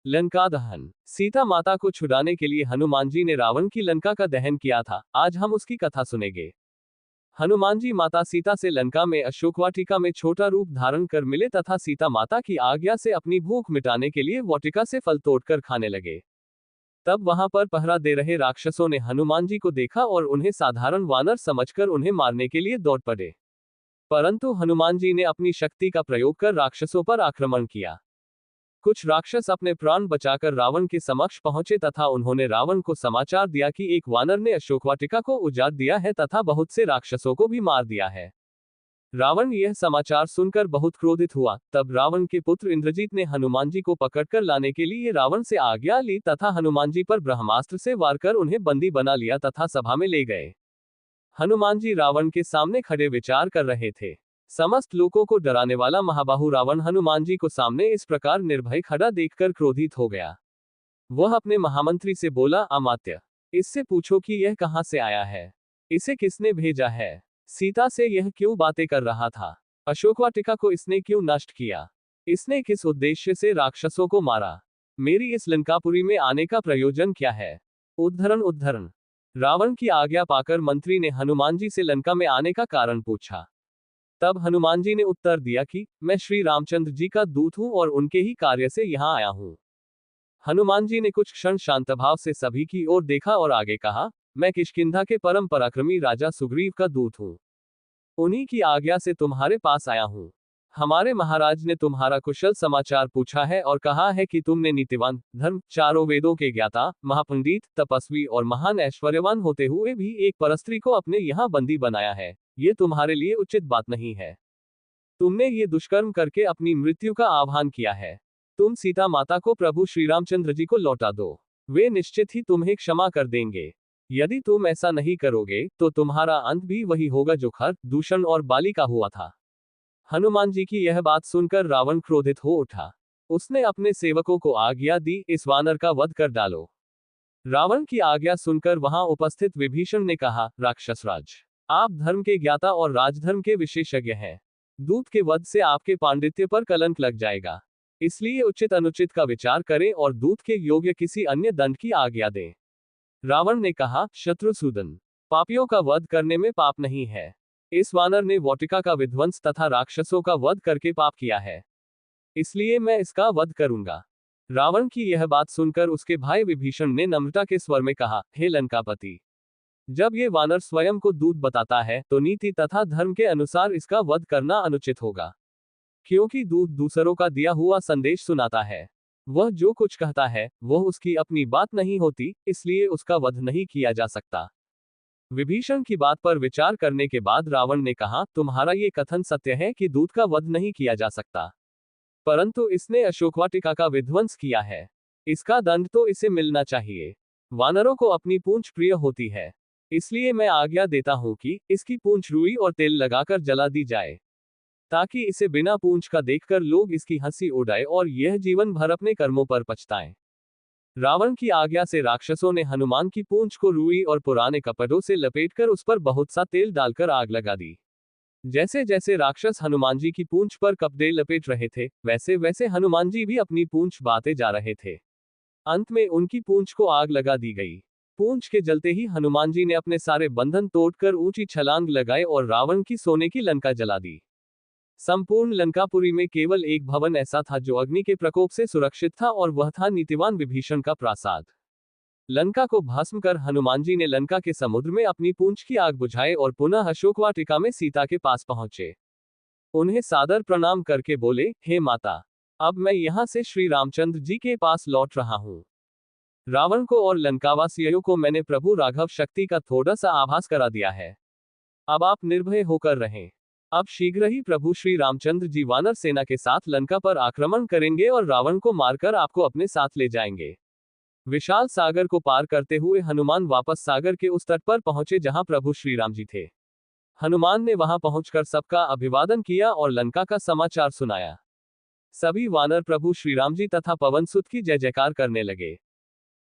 लंका दहन। सीता माता को छुड़ाने के लिए हनुमान जी ने रावण की लंका का दहन किया था। आज हम उसकी कथा सुनेंगे। हनुमान जी माता सीता से लंका में अशोकवाटिका में छोटा रूप धारण कर मिले तथा सीता माता की आज्ञा से अपनी भूख मिटाने के लिए वाटिका से फल तोड़कर खाने लगे। तब वहां पर पहरा दे रहे राक्षसों ने हनुमान जी को देखा और उन्हें साधारण वानर समझकर उन्हें मारने के लिए दौड़ पड़े। परंतु हनुमान जी ने अपनी शक्ति का प्रयोग कर राक्षसों पर आक्रमण किया। कुछ राक्षस अपने प्राण बचाकर रावण के समक्ष पहुंचे तथा उन्होंने रावण को समाचार दिया कि एक वानर ने अशोकवाटिका को उजाड़ दिया है तथा बहुत से राक्षसों को भी मार दिया है। रावण यह समाचार सुनकर बहुत क्रोधित हुआ। तब रावण के पुत्र इंद्रजीत ने हनुमान जी को पकड़कर लाने के लिए रावण से आज्ञा ली तथा हनुमान जी पर ब्रह्मास्त्र से वार कर उन्हें बंदी बना लिया तथा सभा में ले गए। हनुमान जी रावण के सामने खड़े विचार कर रहे थे। समस्त लोगों को डराने वाला महाबाहु रावण हनुमान जी को सामने इस प्रकार निर्भय खड़ा देखकर क्रोधित हो गया। वह अपने महामंत्री से बोला, अमात्य, इससे पूछो कि यह कहां से आया है, इसे किसने भेजा है, सीता से यह क्यों बातें कर रहा था, अशोकवाटिका को इसने क्यों नष्ट किया, इसने किस उद्देश्य से राक्षसों को मारा, मेरी इस लंकापुरी में आने का प्रयोजन क्या है। उद्धरण उद्धरण। रावण की आज्ञा पाकर मंत्री ने हनुमान जी से लंका में आने का कारण पूछा। तब हनुमान जी ने उत्तर दिया कि मैं श्री रामचंद्र जी का दूत हूं और उनके ही कार्य से यहां आया हूं। हनुमान जी ने कुछ क्षण शांत भाव से सभी की ओर देखा और आगे कहा, मैं किष्किंधा के परम पराक्रमी राजा सुग्रीव का दूत हूं। उन्हीं की आज्ञा से तुम्हारे पास आया हूं। हमारे महाराज ने तुम्हारा कुशल समाचार पूछा है और कहा है कि तुमने नीतिवान, धर्म, चारों वेदों के ज्ञाता, महापंडित, तपस्वी और महान ऐश्वर्यवान होते हुए भी एक परस्त्री को अपने यहाँ बंदी बनाया है। ये तुम्हारे लिए उचित बात नहीं है। तुमने ये दुष्कर्म करके अपनी मृत्यु का आह्वान किया है। तुम सीता माता को प्रभु श्री रामचंद्र जी को लौटा दो, वे निश्चित ही तुम्हें क्षमा कर देंगे। यदि तुम ऐसा नहीं करोगे तो तुम्हारा अंत भी वही होगा जो खर, दूषण और बाली का हुआ था। हनुमान जी की यह बात सुनकर रावण क्रोधित हो उठा। उसने अपने सेवकों को आज्ञा दी, इस वानर का वध कर डालो। रावण की आज्ञा सुनकर वहां उपस्थित विभीषण ने कहा, राक्षसराज, आप धर्म के ज्ञाता और राजधर्म के विशेषज्ञ हैं। दूत के वध से आपके पांडित्य पर कलंक लग जाएगा, इसलिए उचित अनुचित का विचार करें और दूत के योग्य किसी अन्य दंड की आज्ञा दें। रावण ने कहा, शत्रुसूदन, पापियों का वध करने में पाप नहीं है। इस वानर ने वाटिका का विध्वंस तथा राक्षसों का वध करके पाप किया है, इसलिए मैं इसका वध करूंगा। रावण की यह बात सुनकर उसके भाई विभीषण ने नम्रता के स्वर में कहा, हे लंकापति, जब ये वानर स्वयं को दूत बताता है तो नीति तथा धर्म के अनुसार इसका वध करना अनुचित होगा, क्योंकि दूत दूसरों का दिया हुआ संदेश सुनाता है। वह जो कुछ कहता है वह उसकी अपनी बात नहीं होती, इसलिए उसका वध नहीं किया जा सकता। विभीषण की बात पर विचार करने के बाद रावण ने कहा, तुम्हारा ये कथन सत्य है कि दूत का वध नहीं किया जा सकता, परंतु इसने अशोकवाटिका का विध्वंस किया है, इसका दंड तो इसे मिलना चाहिए। वानरों को अपनी पूंछ प्रिय होती है, इसलिए मैं आज्ञा देता हूं कि इसकी पूंछ रुई और तेल लगाकर जला दी जाए, ताकि इसे बिना पूंछ का देखकर लोग इसकी हंसी उड़ाए और यह जीवन भर अपने कर्मों पर पछताएं। रावण की आज्ञा से राक्षसों ने हनुमान की पूंछ को रुई और पुराने कपड़ों से लपेटकर उस पर बहुत सा तेल डालकर आग लगा दी। जैसे जैसे राक्षस हनुमान जी की पूंछ पर कपड़े लपेट रहे थे, वैसे वैसे हनुमान जी भी अपनी पूंछ बाते जा रहे थे। अंत में उनकी पूंछ को आग लगा दी गई। पूंछ के जलते ही हनुमान जी ने अपने सारे बंधन तोड़कर ऊंची छलांग लगाए और रावण की सोने की लंका जला दी। संपूर्ण लंकापुरी में केवल एक भवन ऐसा था जो अग्नि के प्रकोप से सुरक्षित था, और वह था नीतिवान विभीषण का प्रासाद। लंका को भस्म कर हनुमान जी ने लंका के समुद्र में अपनी पूंछ की आग बुझाए और पुनः अशोकवाटिका में सीता के पास पहुंचे। उन्हें सादर प्रणाम करके बोले, हे माता, अब मैं यहां से श्री रामचंद्र जी के पास लौट रहा हूं। रावण को और लंकावासियों को मैंने प्रभु राघव शक्ति का थोड़ा सा आभास करा दिया है। अब आप निर्भय होकर रहें। अब शीघ्र ही प्रभु श्री रामचंद्र जी वानर सेना के साथ लंका पर आक्रमण करेंगे और रावण को मारकर आपको अपने साथ ले जाएंगे। विशाल सागर को पार करते हुए हनुमान वापस सागर के उस तट पर पहुंचे जहां प्रभु श्री राम जी थे। हनुमान ने वहां पहुंचकर सबका अभिवादन किया और लंका का समाचार सुनाया। सभी वानर प्रभु श्री राम जी तथा पवन सुत की जय जयकार करने लगे।